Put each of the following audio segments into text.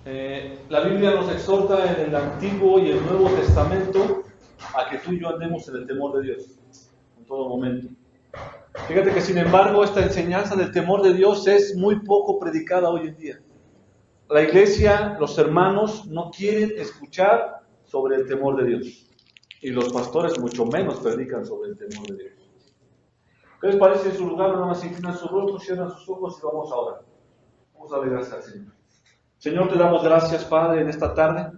La Biblia nos exhorta en el Antiguo y el Nuevo Testamento a que tú y yo andemos en el temor de Dios en todo momento. Fíjate que sin embargo esta enseñanza del temor de Dios es muy poco predicada hoy en día. La iglesia, los hermanos no quieren escuchar sobre el temor de Dios y los pastores mucho menos predican sobre el temor de Dios. ¿Qué les parece en su lugar? Nada más inclinan su rostro, cierran sus ojos y vamos a orar. Vamos a darle gracias al Señor. Señor, te damos gracias, Padre, en esta tarde.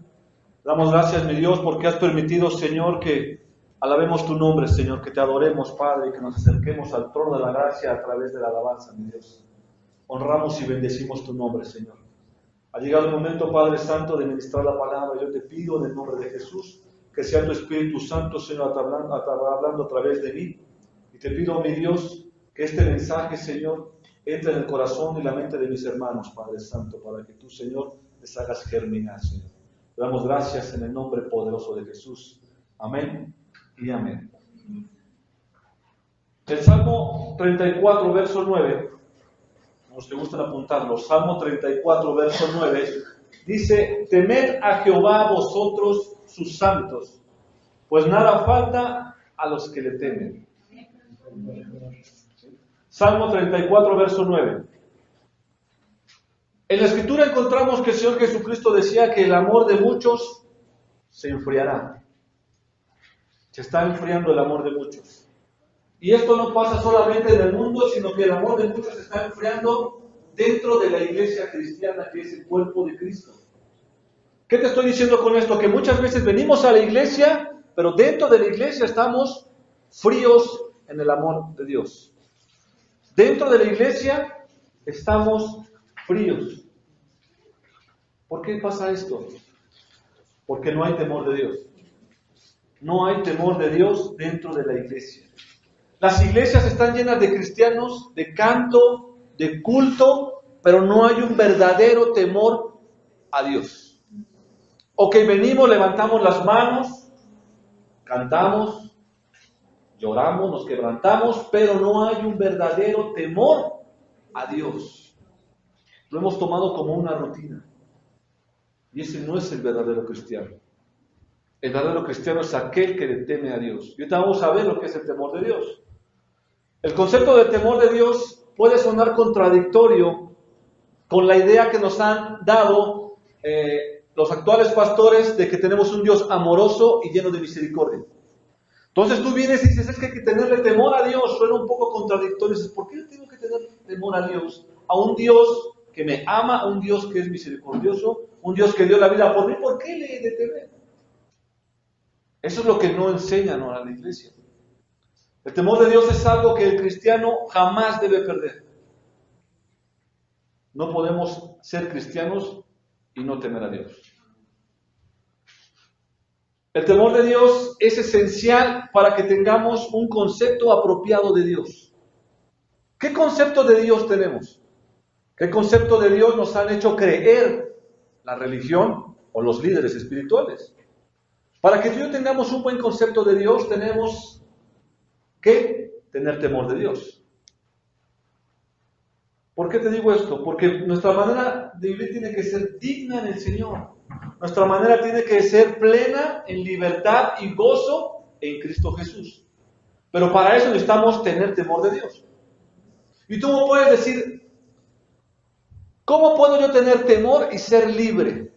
Damos gracias, mi Dios, porque has permitido, Señor, que alabemos tu nombre, Señor, que te adoremos, Padre, y que nos acerquemos al trono de la gracia a través de la alabanza, mi Dios. Honramos y bendecimos tu nombre, Señor. Ha llegado el momento, Padre Santo, de ministrar la palabra. Yo te pido en el nombre de Jesús que sea tu Espíritu Santo, Señor, hablando a través de mí. Y te pido, mi Dios, que este mensaje, Señor, entre en el corazón y la mente de mis hermanos, Padre Santo, para que tú, Señor, les hagas germinar, Señor. Te damos gracias en el nombre poderoso de Jesús. Amén y amén. El Salmo 34, verso 9, los que gustan apuntarlo, Salmo 34, verso 9, dice: temed a Jehová vosotros sus santos, pues nada falta a los que le temen. Salmo 34, verso 9. En la Escritura encontramos que el Señor Jesucristo decía que el amor de muchos se enfriará. Se está enfriando el amor de muchos. Y esto no pasa solamente en el mundo, sino que el amor de muchos se está enfriando dentro de la iglesia cristiana, que es el cuerpo de Cristo. ¿Qué te estoy diciendo con esto? Que muchas veces venimos a la iglesia, pero dentro de la iglesia estamos fríos en el amor de Dios. Dentro de la iglesia estamos fríos. ¿Por qué pasa esto? Porque no hay temor de Dios. No hay temor de Dios dentro de la iglesia. Las iglesias están llenas de cristianos, de canto, de culto, pero no hay un verdadero temor a Dios. Ok, venimos, levantamos las manos, cantamos, lloramos, nos quebrantamos, pero no hay un verdadero temor a Dios. Lo hemos tomado como una rutina. Y ese no es el verdadero cristiano. El verdadero cristiano es aquel que le teme a Dios. Y ahorita vamos a ver lo que es el temor de Dios. El concepto del temor de Dios puede sonar contradictorio con la idea que nos han dado los actuales pastores de que tenemos un Dios amoroso y lleno de misericordia. Entonces tú vienes y dices, es que hay que tenerle temor a Dios. Suena un poco contradictorio. Dices, ¿por qué yo tengo que tener temor a Dios? A un Dios que me ama, a un Dios que es misericordioso, un Dios que dio la vida por mí. ¿Por qué le he de temer? Eso es lo que no enseñan a la iglesia. El temor de Dios es algo que el cristiano jamás debe perder. No podemos ser cristianos y no temer a Dios. El temor de Dios es esencial para que tengamos un concepto apropiado de Dios. ¿Qué concepto de Dios tenemos? ¿Qué concepto de Dios nos han hecho creer la religión o los líderes espirituales? Para que tú y yo tengamos un buen concepto de Dios, tenemos que tener temor de Dios. ¿Por qué te digo esto? Porque nuestra manera de vivir tiene que ser digna en el Señor. Nuestra manera tiene que ser plena en libertad y gozo en Cristo Jesús. Pero para eso necesitamos tener temor de Dios. Y tú me puedes decir, ¿cómo puedo yo tener temor y ser libre?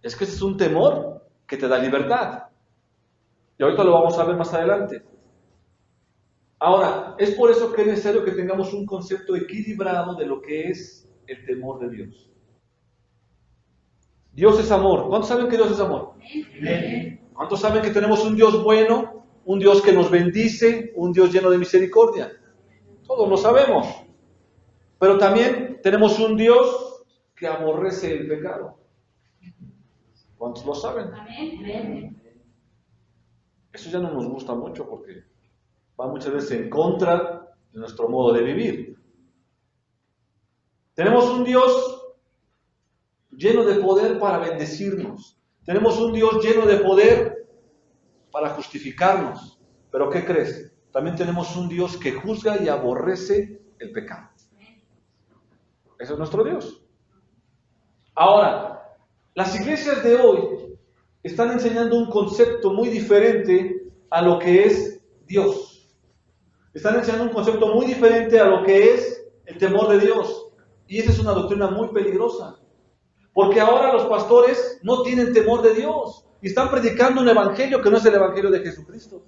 Es que ese es un temor que te da libertad. Y ahorita lo vamos a ver más adelante. Ahora, es por eso que es necesario que tengamos un concepto equilibrado de lo que es el temor de Dios. Dios es amor. ¿Cuántos saben que Dios es amor? ¿Cuántos saben que tenemos un Dios bueno, un Dios que nos bendice, un Dios lleno de misericordia? Todos lo sabemos. Pero también tenemos un Dios que aborrece el pecado. ¿Cuántos lo saben? Eso ya no nos gusta mucho porque va muchas veces en contra de nuestro modo de vivir. Tenemos un Dios lleno de poder para bendecirnos. Tenemos un Dios lleno de poder para justificarnos. Pero ¿qué crees? También tenemos un Dios que juzga y aborrece el pecado. Ese es nuestro Dios. Ahora, las iglesias de hoy están enseñando un concepto muy diferente a lo que es Dios. Están enseñando un concepto muy diferente a lo que es el temor de Dios. Y esa es una doctrina muy peligrosa. Porque ahora los pastores no tienen temor de Dios. Y están predicando un evangelio que no es el evangelio de Jesucristo.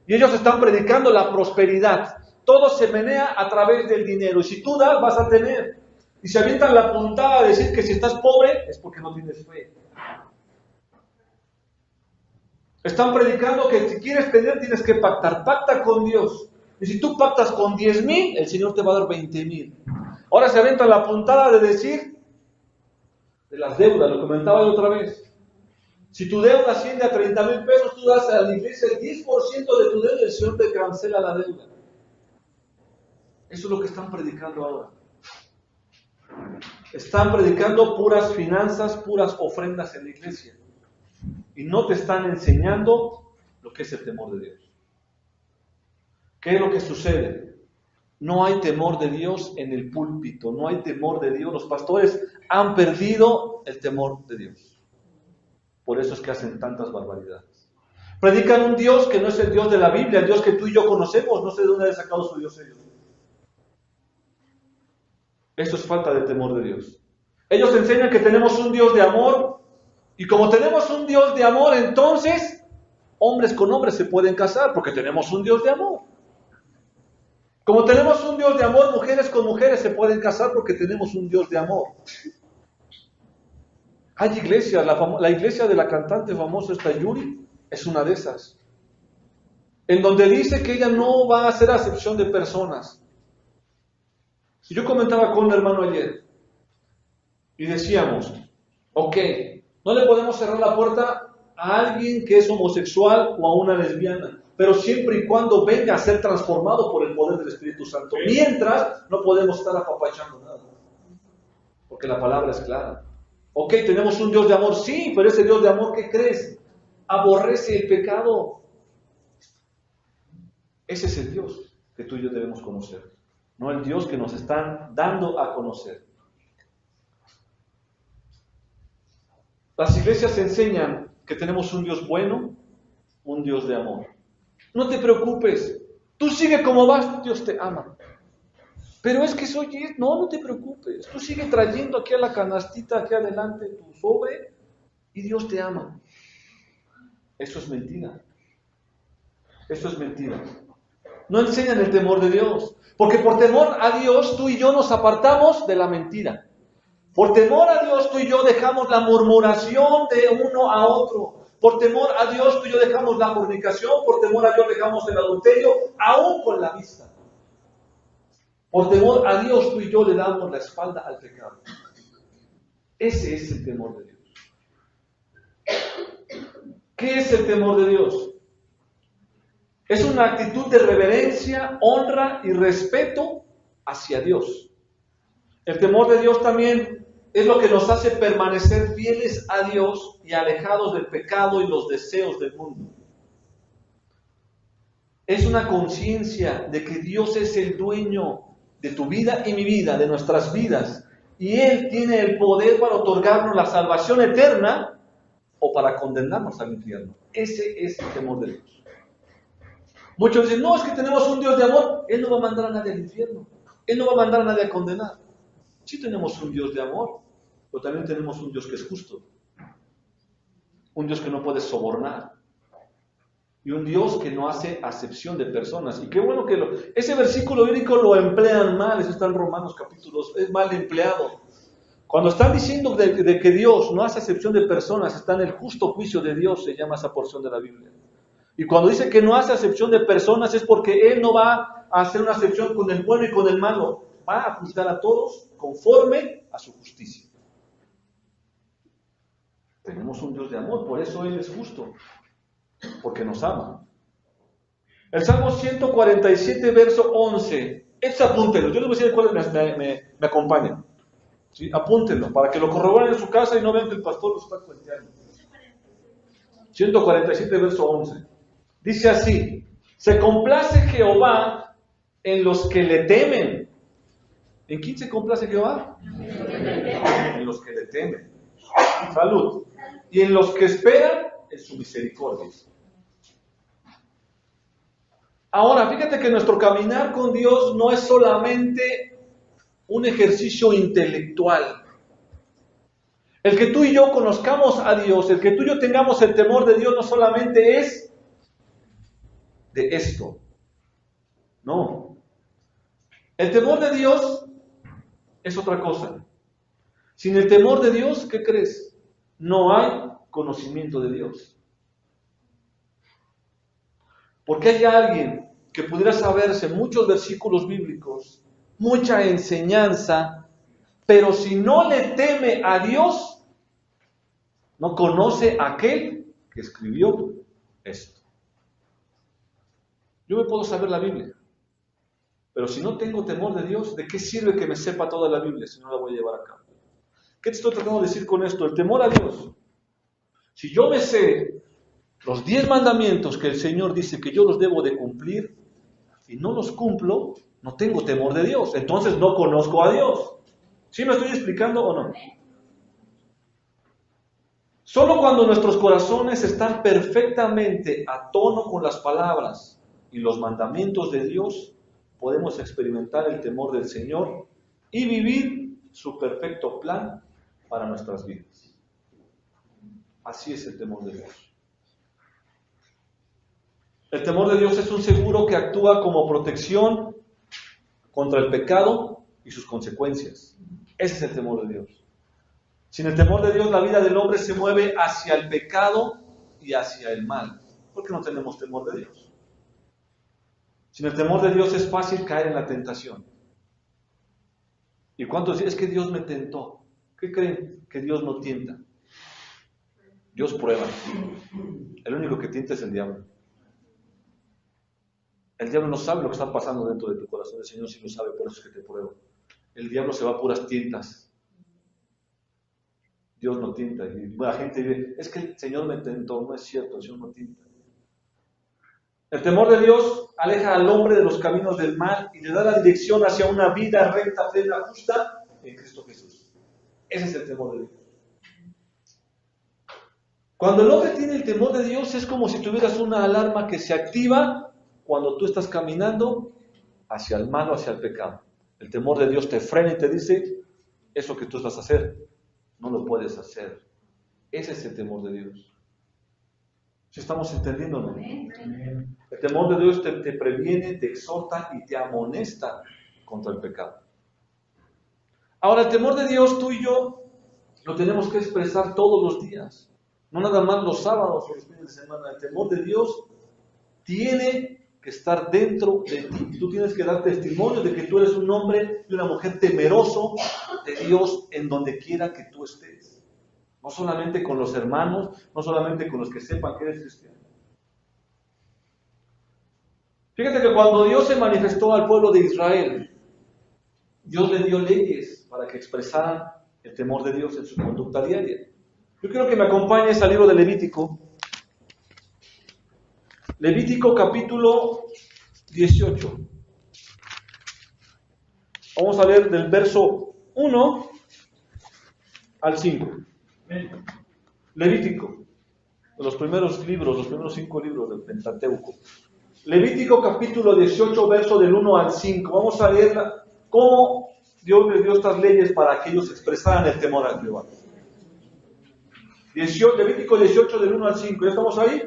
Y ellos están predicando la prosperidad. Todo se menea a través del dinero. Y si tú das, vas a tener. Y se avientan la puntada a decir que si estás pobre, es porque no tienes fe. Están predicando que si quieres tener, tienes que pactar. Pacta con Dios. Y si tú pactas con 10,000, el Señor te va a dar 20,000. Ahora se avientan la puntada de decir de las deudas, lo comentaba yo otra vez. Si tu deuda asciende a 30,000 pesos, tú das a la iglesia el 10% de tu deuda y el Señor te cancela la deuda. Eso es lo que están predicando ahora. Están predicando puras finanzas, puras ofrendas en la iglesia. Y no te están enseñando lo que es el temor de Dios. ¿Qué es lo que sucede? No hay temor de Dios en el púlpito, no hay temor de Dios. Los pastores han perdido el temor de Dios. Por eso es que hacen tantas barbaridades. Predican un Dios que no es el Dios de la Biblia, el Dios que tú y yo conocemos. No sé de dónde han sacado su Dios ellos. Esto es falta de temor de Dios. Ellos enseñan que tenemos un Dios de amor, y como tenemos un Dios de amor, entonces hombres con hombres se pueden casar, porque tenemos un Dios de amor. Como tenemos un Dios de amor, mujeres con mujeres se pueden casar porque tenemos un Dios de amor. Hay iglesias, la iglesia de la cantante famosa esta Yuri, es una de esas, en donde dice que ella no va a hacer acepción de personas. Y yo comentaba con un hermano ayer, y decíamos, ok, no le podemos cerrar la puerta a alguien que es homosexual o a una lesbiana, pero siempre y cuando venga a ser transformado por el poder del Espíritu Santo. Mientras, no podemos estar apapachando nada, porque la palabra es clara. Ok, tenemos un Dios de amor, sí, pero ese Dios de amor, ¿qué crees? Aborrece el pecado. Ese es el Dios que tú y yo debemos conocer, no el Dios que nos están dando a conocer. Las iglesias enseñan que tenemos un Dios bueno, un Dios de amor. No te preocupes, tú sigue como vas, Dios te ama. Pero es que no te preocupes, tú sigue trayendo aquí a la canastita, aquí adelante tu sobre, y Dios te ama. Eso es mentira. Eso es mentira. No enseñan el temor de Dios, porque por temor a Dios tú y yo nos apartamos de la mentira. Por temor a Dios tú y yo dejamos la murmuración de uno a otro. Por temor a Dios tú y yo dejamos la fornicación. Por temor a Dios dejamos el adulterio, aún con la vista. Por temor a Dios tú y yo le damos la espalda al pecado. Ese es el temor de Dios. ¿Qué es el temor de Dios? Es una actitud de reverencia, honra y respeto hacia Dios. El temor de Dios también es lo que nos hace permanecer fieles a Dios y alejados del pecado y los deseos del mundo. Es una conciencia de que Dios es el dueño de tu vida y mi vida, de nuestras vidas, y Él tiene el poder para otorgarnos la salvación eterna o para condenarnos al infierno. Ese es el temor de Dios. Muchos dicen, no, es que tenemos un Dios de amor, Él no va a mandar a nadie al infierno, Él no va a mandar a nadie a condenar. Sí tenemos un Dios de amor, pero también tenemos un Dios que es justo, un Dios que no puede sobornar, y un Dios que no hace acepción de personas. Y qué bueno que ese versículo bíblico lo emplean mal, eso está en Romanos capítulo 2, es mal empleado. Cuando están diciendo de que Dios no hace acepción de personas, está en el justo juicio de Dios, se llama esa porción de la Biblia. Y cuando dice que no hace acepción de personas es porque Él no va a hacer una acepción con el bueno y con el malo, va a juzgar a todos conforme a su justicia. Tenemos un Dios de amor, por eso Él es justo, porque nos ama. El Salmo 147, verso 11, apúntenlo, yo les voy a decir cuáles me acompañan. ¿Sí? Apúntenlo, para que lo corroboren en su casa y no vean que el pastor lo está cuenteando. 147, verso 11. Dice así, se complace Jehová en los que le temen. ¿En quién se complace Jehová? En los que le temen. Salud. Y en los que esperan en su misericordia. Ahora, fíjate que nuestro caminar con Dios no es solamente un ejercicio intelectual. El que tú y yo conozcamos a Dios, el que tú y yo tengamos el temor de Dios no solamente es de esto. No. El temor de Dios es otra cosa. Sin el temor de Dios, ¿qué crees? No hay conocimiento de Dios. Porque hay alguien que pudiera saberse muchos versículos bíblicos, mucha enseñanza, pero si no le teme a Dios, no conoce a aquel que escribió esto. Yo me puedo saber la Biblia, pero si no tengo temor de Dios, ¿de qué sirve que me sepa toda la Biblia si no la voy a llevar a cabo? ¿Qué te estoy tratando de decir con esto? El temor a Dios. Si yo me sé los 10 mandamientos que el Señor dice que yo los debo de cumplir y no los cumplo, no tengo temor de Dios. Entonces no conozco a Dios. ¿Sí me estoy explicando o no? Solo cuando nuestros corazones están perfectamente a tono con las palabras y los mandamientos de Dios, podemos experimentar el temor del Señor y vivir su perfecto plan para nuestras vidas. Así es el temor de Dios. El temor de Dios es un seguro que actúa como protección contra el pecado y sus consecuencias. Ese es el temor de Dios. Sin el temor de Dios, la vida del hombre se mueve hacia el pecado y hacia el mal. ¿Por qué no tenemos temor de Dios? Sin el temor de Dios es fácil caer en la tentación. ¿Y cuántos dicen? Es que Dios me tentó. ¿Qué creen? Que Dios no tienta. Dios prueba. El único que tienta es el diablo. El diablo no sabe lo que está pasando dentro de tu corazón. El Señor sí lo sabe, por eso es que te prueba. El diablo se va a puras tientas. Dios no tienta. Y la gente dice, es que el Señor me tentó. No es cierto, el Señor no tienta. El temor de Dios aleja al hombre de los caminos del mal y le da la dirección hacia una vida recta, plena, justa en Cristo Jesús. Ese es el temor de Dios. Cuando el hombre tiene el temor de Dios es como si tuvieras una alarma que se activa cuando tú estás caminando hacia el mal o hacia el pecado. El temor de Dios te frena y te dice, eso que tú estás a hacer, no lo puedes hacer. Ese es el temor de Dios. ¿Sí estamos entendiendo, no? El temor de Dios te previene, te exhorta y te amonesta contra el pecado. Ahora, el temor de Dios, tú y yo, lo tenemos que expresar todos los días. No nada más los sábados o los fines de semana. El temor de Dios tiene que estar dentro de ti. Tú tienes que dar testimonio de que tú eres un hombre y una mujer temeroso de Dios en donde quiera que tú estés. No solamente con los hermanos, no solamente con los que sepan que eres cristiano. Fíjate que cuando Dios se manifestó al pueblo de Israel, Dios le dio leyes para que expresaran el temor de Dios en su conducta diaria. Yo quiero que me acompañes al libro de Levítico. Levítico capítulo 18. Vamos a leer del verso 1 al 5. Levítico, de los primeros libros, los primeros 5 libros del Pentateuco. Levítico capítulo 18, verso del 1 al 5. Vamos a leer cómo Dios les dio estas leyes para que ellos expresaran el temor a Jehová. Levítico 18, del 1 al 5. ¿Ya estamos ahí?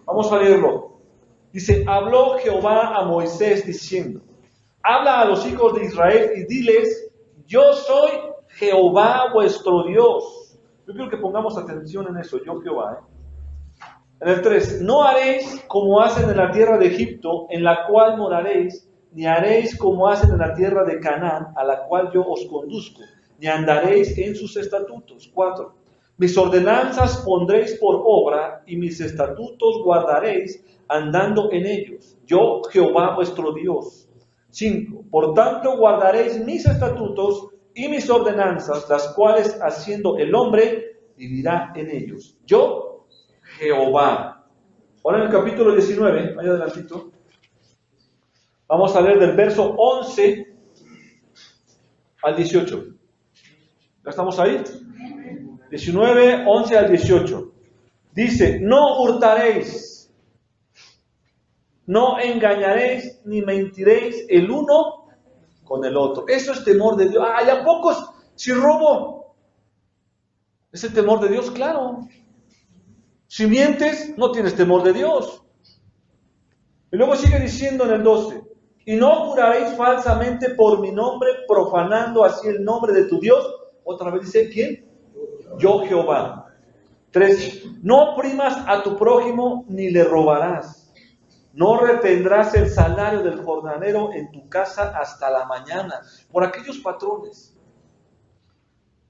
Vamos a leerlo. Dice, habló Jehová a Moisés diciendo, habla a los hijos de Israel y diles, yo soy Jehová vuestro Dios. Yo quiero que pongamos atención en eso, yo Jehová. En el 3, no haréis como hacen en la tierra de Egipto, en la cual moraréis, ni haréis como hacen en la tierra de Canaán, a la cual yo os conduzco, ni andaréis en sus estatutos. 4, mis ordenanzas pondréis por obra, y mis estatutos guardaréis, andando en ellos. Yo, Jehová vuestro Dios. 5, por tanto guardaréis mis estatutos y mis ordenanzas, las cuales haciendo el hombre, vivirá en ellos. Yo, Jehová. Ahora en el capítulo 19, ahí adelantito, vamos a leer del verso 11 al 18. ¿Ya estamos ahí? 19, 11 al 18. Dice, no hurtaréis, no engañaréis, ni mentiréis el uno con el otro. Eso es temor de Dios. ¿Y a pocos si robo? ¿Es el temor de Dios? Claro. Si mientes, no tienes temor de Dios. Y luego sigue diciendo en el 12, y no juraréis falsamente por mi nombre, profanando así el nombre de tu Dios. Otra vez dice, ¿quién? Yo Jehová. 13. No oprimas a tu prójimo, ni le robarás. No retendrás el salario del jornalero en tu casa hasta la mañana. Por aquellos patrones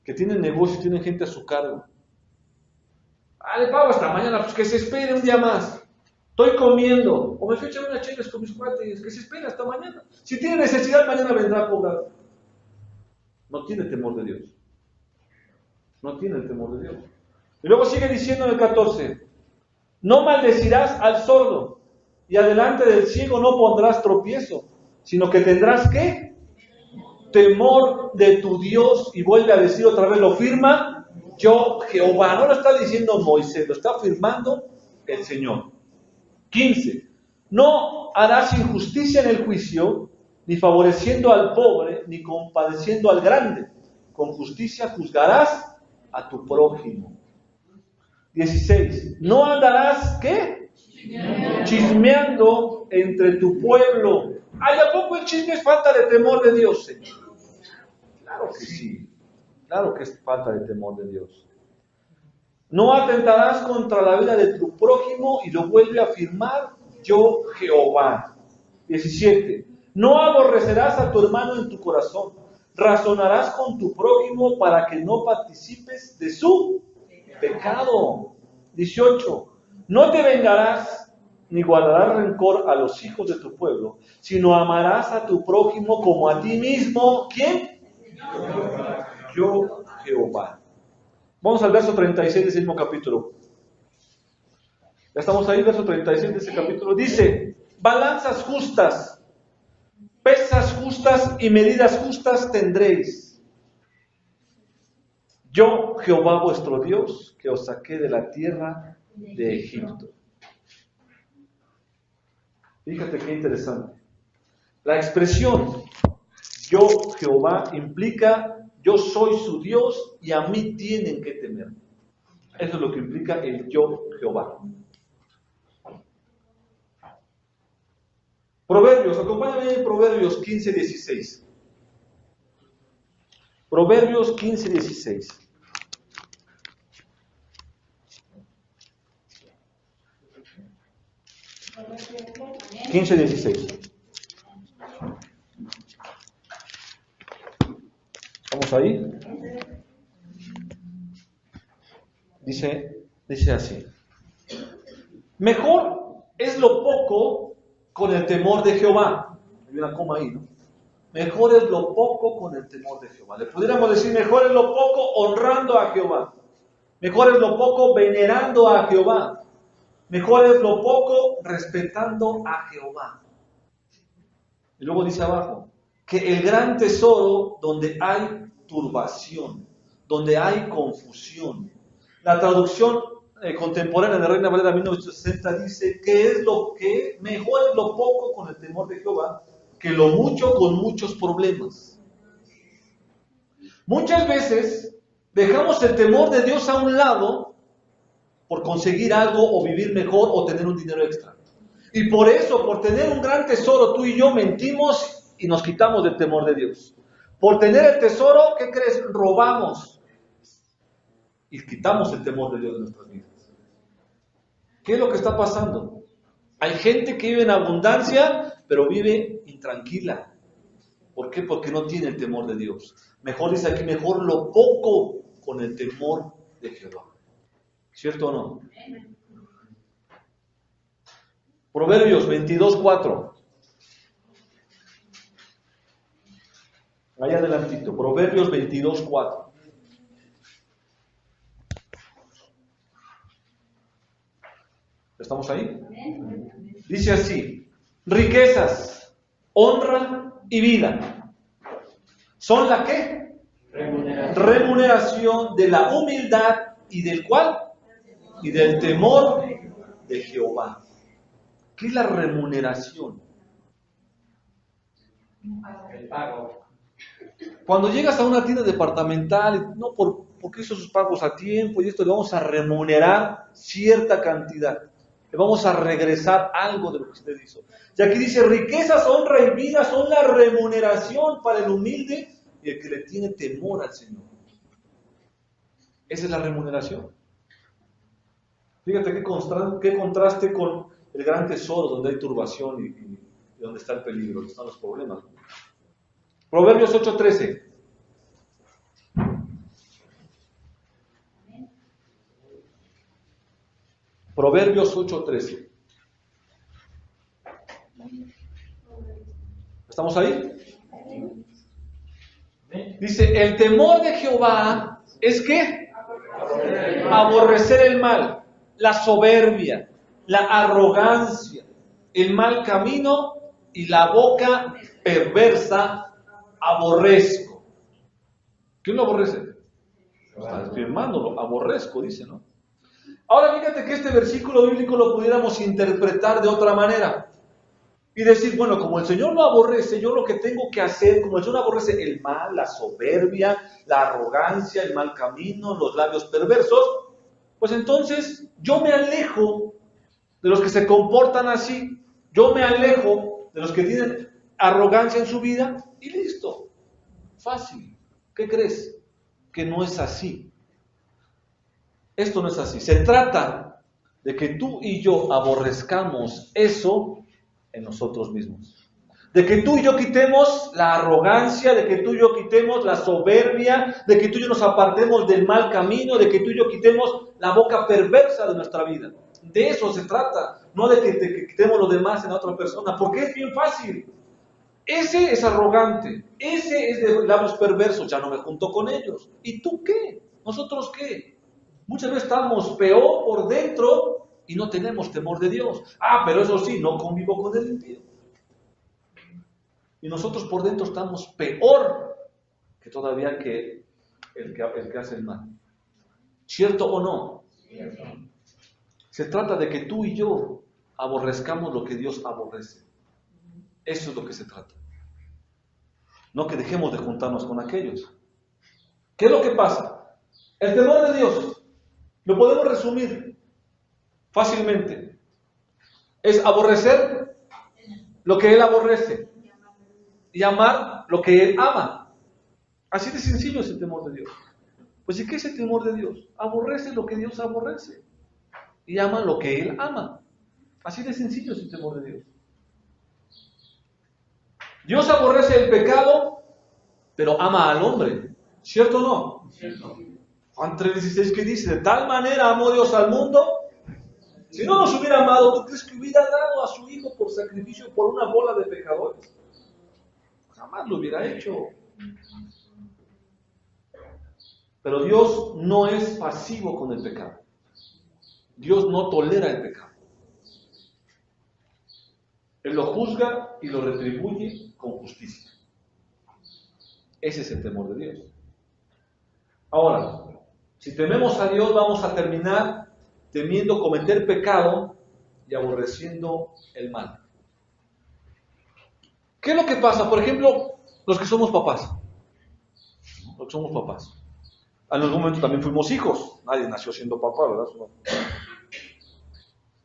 que tienen negocio, tienen gente a su cargo. Le pago hasta mañana, pues que se espere un día más. Estoy comiendo, o me fui a echar unas chelas con mis cuates, que se espere hasta mañana. Si tiene necesidad, mañana vendrá a cobrar. No tiene temor de Dios. No tiene el temor de Dios. Y luego sigue diciendo en el 14, no maldecirás al sordo, y adelante del ciego no pondrás tropiezo, sino que tendrás, ¿qué? Temor de tu Dios. Y vuelve a decir otra vez, lo firma yo Jehová. No lo está diciendo Moisés, lo está firmando el Señor. 15. No harás injusticia en el juicio, ni favoreciendo al pobre, ni compadeciendo al grande. Con justicia juzgarás a tu prójimo. 16. No andarás, ¿qué? Chismeando entre tu pueblo. ¿A poco el chisme es falta de temor de Dios, Señor? Claro que sí. Claro que es falta de temor de Dios. No atentarás contra la vida de tu prójimo, y lo vuelve a afirmar yo Jehová. 17. No aborrecerás a tu hermano en tu corazón. Razonarás con tu prójimo para que no participes de su pecado. 18. No te vengarás ni guardarás rencor a los hijos de tu pueblo, sino amarás a tu prójimo como a ti mismo. ¿Quién? Yo Jehová. Vamos al verso 36 de ese mismo capítulo. Ya estamos ahí, verso 36 de ese capítulo. Dice, balanzas justas, pesas justas y medidas justas tendréis. Yo, Jehová vuestro Dios, que os saqué de la tierra de Egipto. Fíjate qué interesante. La expresión yo, Jehová, implica yo soy su Dios y a mí tienen que temer. Eso es lo que implica el yo, Jehová. Proverbios, acompáñame en Proverbios 15:16. Proverbios 15:16. ¿Estamos ahí? Dice así. Mejor es lo poco con el temor de Jehová. Hay una coma ahí, ¿no? Mejor es lo poco con el temor de Jehová. Le pudiéramos decir, mejor es lo poco honrando a Jehová. Mejor es lo poco venerando a Jehová. Mejor es lo poco respetando a Jehová. Y luego dice abajo, que el gran tesoro donde hay turbación, donde hay confusión. La traducción contemporánea de Reina Valera 1960 dice que es lo que mejor es lo poco con el temor de Jehová que lo mucho con muchos problemas. Muchas veces dejamos el temor de Dios a un lado por conseguir algo o vivir mejor o tener un dinero extra. Y por eso, por tener un gran tesoro, tú y yo mentimos y nos quitamos del temor de Dios. Por tener el tesoro, ¿qué crees? Robamos y quitamos el temor de Dios de nuestras vidas. ¿Qué es lo que está pasando? Hay gente que vive en abundancia, pero vive intranquila. ¿Por qué? Porque no tiene el temor de Dios. Mejor dice aquí, mejor lo poco con el temor de Jehová. ¿Cierto o no? Proverbios 22:4. Allá adelantito. Proverbios 22:4. ¿Estamos ahí? Dice así: riquezas, honra y vida. ¿Son la qué? remuneración de la humildad y del ¿cuál? Y del temor de Jehová. ¿Qué es la remuneración? El pago. Cuando llegas a una tienda departamental, no porque hizo sus pagos a tiempo y esto, le vamos a remunerar cierta cantidad. Le vamos a regresar algo de lo que usted hizo. Y aquí dice, riquezas, honra y vida son la remuneración para el humilde y el que le tiene temor al Señor. Esa es la remuneración. Fíjate qué contraste con el gran tesoro donde hay turbación y donde está el peligro, donde están los problemas. Proverbios 8:13. Proverbios 8:13. ¿Estamos ahí? Dice, el temor de Jehová es ¿qué? Aborrecer el mal, la soberbia, la arrogancia, el mal camino y la boca perversa aborrezco. ¿Quién lo aborrece? Está afirmándolo, aborrezco, dice, ¿no? Ahora fíjate que este versículo bíblico lo pudiéramos interpretar de otra manera y decir, bueno, como el Señor lo aborrece, yo lo que tengo que hacer, como el Señor aborrece el mal, la soberbia, la arrogancia, el mal camino, los labios perversos, pues entonces yo me alejo de los que se comportan así, yo me alejo de los que tienen arrogancia en su vida y listo. Fácil. ¿Qué crees? Que no es así. Esto no es así. Se trata de que tú y yo aborrezcamos eso en nosotros mismos. De que tú y yo quitemos la arrogancia, de que tú y yo quitemos la soberbia, de que tú y yo nos apartemos del mal camino, de que tú y yo quitemos la boca perversa de nuestra vida. De eso se trata, no de que quitemos lo demás en la otra persona, porque es bien fácil. Ese es arrogante, ese es de labios perversos, ya no me junto con ellos. ¿Y tú qué? ¿Nosotros qué? Muchas veces estamos peor por dentro y no tenemos temor de Dios. Pero eso sí, no convivo con el impío. Y nosotros por dentro estamos peor que todavía que el que hace el mal. ¿Cierto o no? Cierto. Se trata de que tú y yo aborrezcamos lo que Dios aborrece. Eso es lo que se trata. No que dejemos de juntarnos con aquellos. ¿Qué es lo que pasa? El temor de Dios, lo podemos resumir fácilmente. Es aborrecer lo que Él aborrece y amar lo que Él ama. Así de sencillo es el temor de Dios. Pues ¿y qué es el temor de Dios? Aborrece lo que Dios aborrece y ama lo que Él ama. Así de sencillo es el temor de Dios. Dios aborrece el pecado, pero ama al hombre. ¿Cierto o no? Cierto. Juan 3:16 que dice, de tal manera amó Dios al mundo. Si no nos hubiera amado, ¿tú crees que hubiera dado a su Hijo por sacrificio por una bola de pecadores? Jamás lo hubiera hecho. Pero Dios no es pasivo con el pecado. Dios no tolera el pecado. Él lo juzga y lo retribuye con justicia. Ese es el temor de Dios. Ahora, si tememos a Dios, vamos a terminar temiendo cometer pecado y aborreciendo el mal. ¿Qué es lo que pasa? Por ejemplo, los que somos papás. Los que somos papás. En algún momento también fuimos hijos. Nadie nació siendo papá, ¿verdad?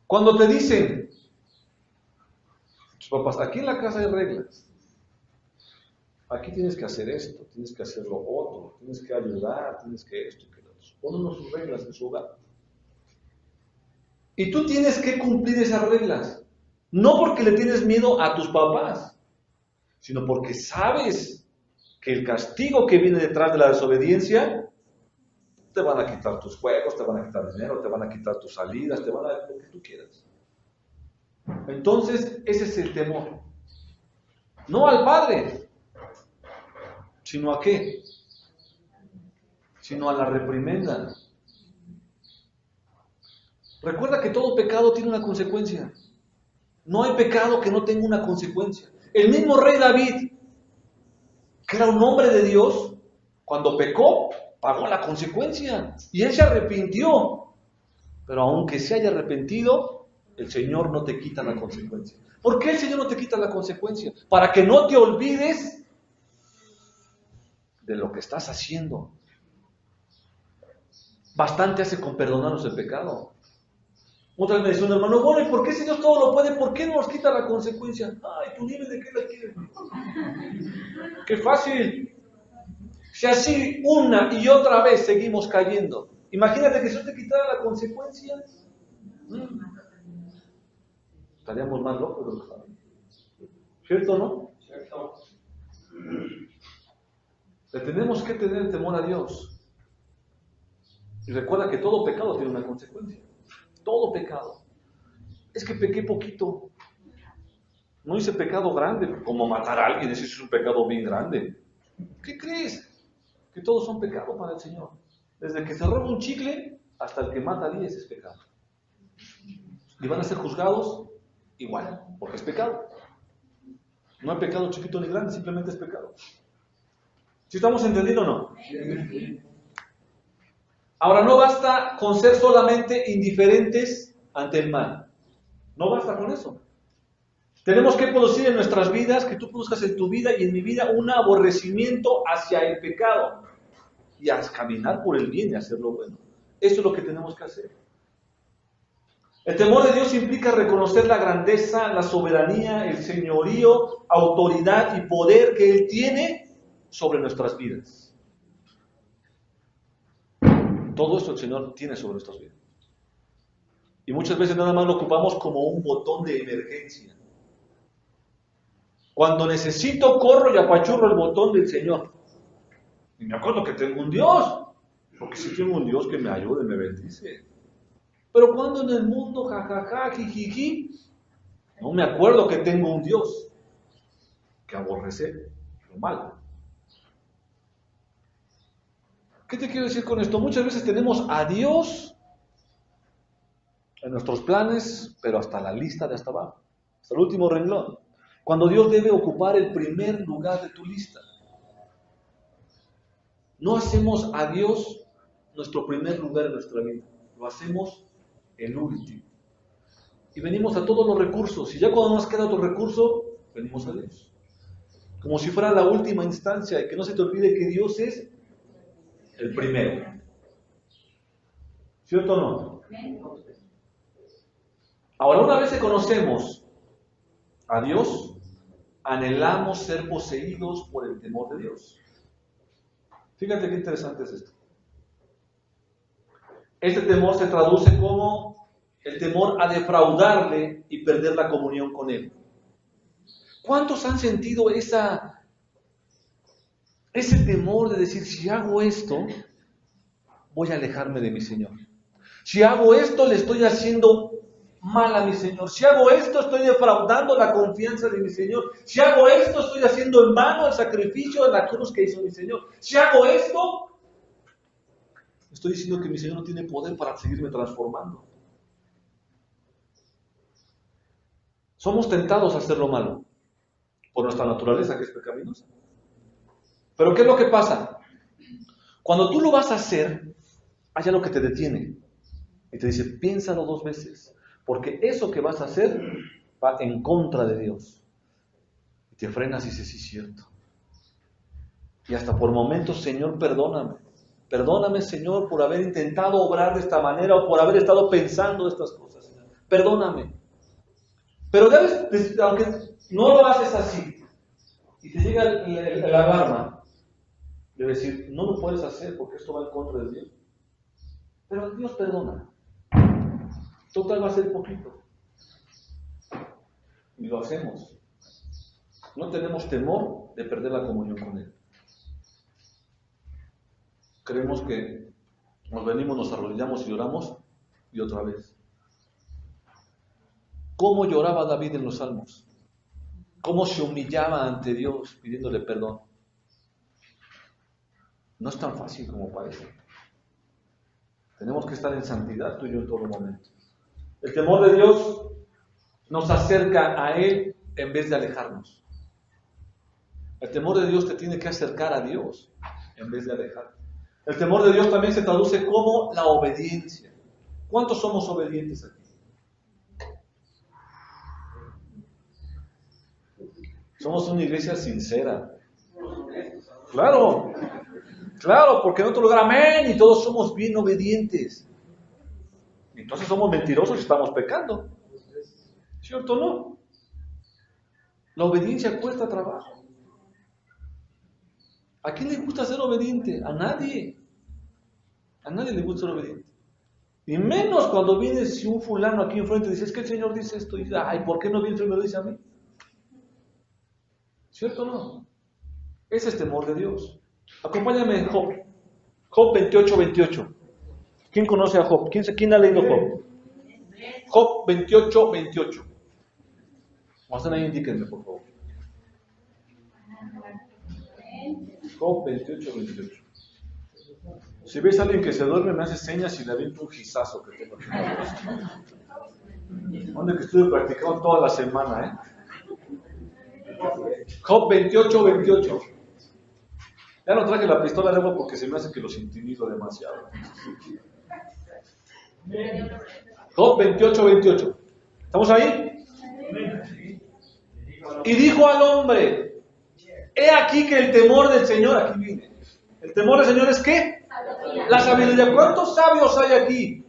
Cuando te dicen, tus papás, aquí en la casa hay reglas. Aquí tienes que hacer esto, tienes que hacer lo otro, tienes que ayudar, tienes que esto y que lo otro. Ponen sus reglas en su hogar. Y tú tienes que cumplir esas reglas. No porque le tienes miedo a tus papás, sino porque sabes que el castigo que viene detrás de la desobediencia, te van a quitar tus juegos, te van a quitar dinero, te van a quitar tus salidas, te van a dar lo que tú quieras. Entonces, ese es el temor. No al padre, sino ¿a qué? Sino a la reprimenda. Recuerda que todo pecado tiene una consecuencia. No hay pecado que no tenga una consecuencia. El mismo rey David, que era un hombre de Dios, Cuando pecó, pagó la consecuencia. Y él se arrepintió. Pero aunque se haya arrepentido, el Señor no te quita la consecuencia. ¿Por qué el Señor no te quita la consecuencia? Para que no te olvides de lo que estás haciendo. Bastante hace con perdonarnos el pecado. Otra vez me decía un hermano, bueno, ¿y por qué si Dios todo lo puede? ¿Por qué no nos quita la consecuencia? Ay, tú dime de qué la quieres. ¡Qué fácil! Si así una y otra vez seguimos cayendo. Imagínate que si Dios te quitara la consecuencia. Estaríamos más locos. ¿Cierto o no? Cierto. Le tenemos que tener temor a Dios. Y recuerda que todo pecado tiene una consecuencia. Todo pecado. Es que pequé poquito. No hice pecado grande, como matar a alguien, ese es un pecado bien grande. ¿Qué crees? Que todos son pecados para el Señor. Desde que se roba un chicle hasta el que mata a 10 es pecado. Y van a ser juzgados igual, porque es pecado. No hay pecado chiquito ni grande, simplemente es pecado. ¿Sí estamos entendiendo o no? Ahora, no basta con ser solamente indiferentes ante el mal. No basta con eso. Tenemos que producir en nuestras vidas, que tú produzcas en tu vida y en mi vida, un aborrecimiento hacia el pecado. Y a caminar por el bien y hacer lo bueno. Eso es lo que tenemos que hacer. El temor de Dios implica reconocer la grandeza, la soberanía, el señorío, autoridad y poder que Él tiene sobre nuestras vidas. Todo esto el Señor tiene sobre nuestras vidas. Y muchas veces nada más lo ocupamos como un botón de emergencia. Cuando necesito, corro y apachurro el botón del Señor. Y me acuerdo que tengo un Dios. Porque si tengo un Dios que me ayude, me bendice. Pero cuando en el mundo, jajaja, jijiji, no me acuerdo que tengo un Dios que aborrece lo malo. ¿Qué te quiero decir con esto? Muchas veces tenemos a Dios en nuestros planes, pero hasta la lista de hasta abajo, hasta el último renglón. Cuando Dios debe ocupar el primer lugar de tu lista. No hacemos a Dios nuestro primer lugar en nuestra vida, lo hacemos el último. Y venimos a todos los recursos, y ya cuando nos queda otro recurso, venimos a Dios. Como si fuera la última instancia, y que no se te olvide que Dios es el primero. ¿Cierto o no? Ahora, una vez que conocemos a Dios, anhelamos ser poseídos por el temor de Dios. Fíjate qué interesante es esto. Este temor se traduce como el temor a defraudarle y perder la comunión con Él. ¿Cuántos han sentido ese temor de decir, si hago esto, voy a alejarme de mi Señor? Si hago esto, le estoy haciendo mal a mi Señor. Si hago esto, estoy defraudando la confianza de mi Señor. Si hago esto, estoy haciendo en vano el sacrificio de la cruz que hizo mi Señor. Si hago esto, estoy diciendo que mi Señor no tiene poder para seguirme transformando. Somos tentados a hacer lo malo por nuestra naturaleza, que es pecaminosa. Pero ¿qué es lo que pasa? Cuando tú lo vas a hacer, hay algo que te detiene y te dice, piénsalo 2 veces, porque eso que vas a hacer va en contra de Dios. Y te frenas y dices, sí, es cierto. Y hasta por momentos, Señor, perdóname. Perdóname, Señor, por haber intentado obrar de esta manera o por haber estado pensando estas cosas, Señor. Perdóname. Pero debes, aunque no lo haces así, y te llega la alarma de decir, no lo puedes hacer porque esto va en contra de Dios. Pero Dios perdona. Total va a ser poquito. Y lo hacemos. No tenemos temor de perder la comunión con Él. Creemos que nos venimos, nos arrodillamos y lloramos, y otra vez. ¿Cómo lloraba David en los Salmos? ¿Cómo se humillaba ante Dios pidiéndole perdón? No es tan fácil como parece. Tenemos que estar en santidad tú y yo en todo momento. El temor de Dios nos acerca a Él en vez de alejarnos. El temor de Dios te tiene que acercar a Dios. en vez de alejar. El temor de Dios también se traduce como la obediencia. ¿Cuántos somos obedientes aquí? Somos una iglesia sincera. Claro, claro, porque en otro lugar, amén, y todos somos bien obedientes. Entonces somos mentirosos y estamos pecando. ¿Cierto o no? La obediencia cuesta trabajo. ¿A quién le gusta ser obediente? A nadie. A nadie le gusta ser obediente. Y menos cuando viene si un fulano aquí enfrente y dice, es que el Señor dice esto, y dice, ay, ¿por qué no viene y me lo dice a mí? ¿Cierto o no? Ese es temor de Dios. Acompáñame en Job. Job 28:28. ¿Quién conoce a Job? ¿Quién ha leído Job? Job 28:28. Vamos a ahí, indíquenme, por favor. Job 28:28. Si ves a alguien que se duerme, me hace señas y le aviento un gizazo que tengo aquí. Donde que estuve practicando toda la semana, Job 28:28. Ya no traje la pistola de agua porque se me hace que los intimido demasiado. Job 28:28. ¿Estamos ahí? Y dijo al hombre, he aquí que el temor del Señor, aquí viene. ¿El temor del Señor es qué? La sabiduría. ¿Cuántos sabios hay aquí?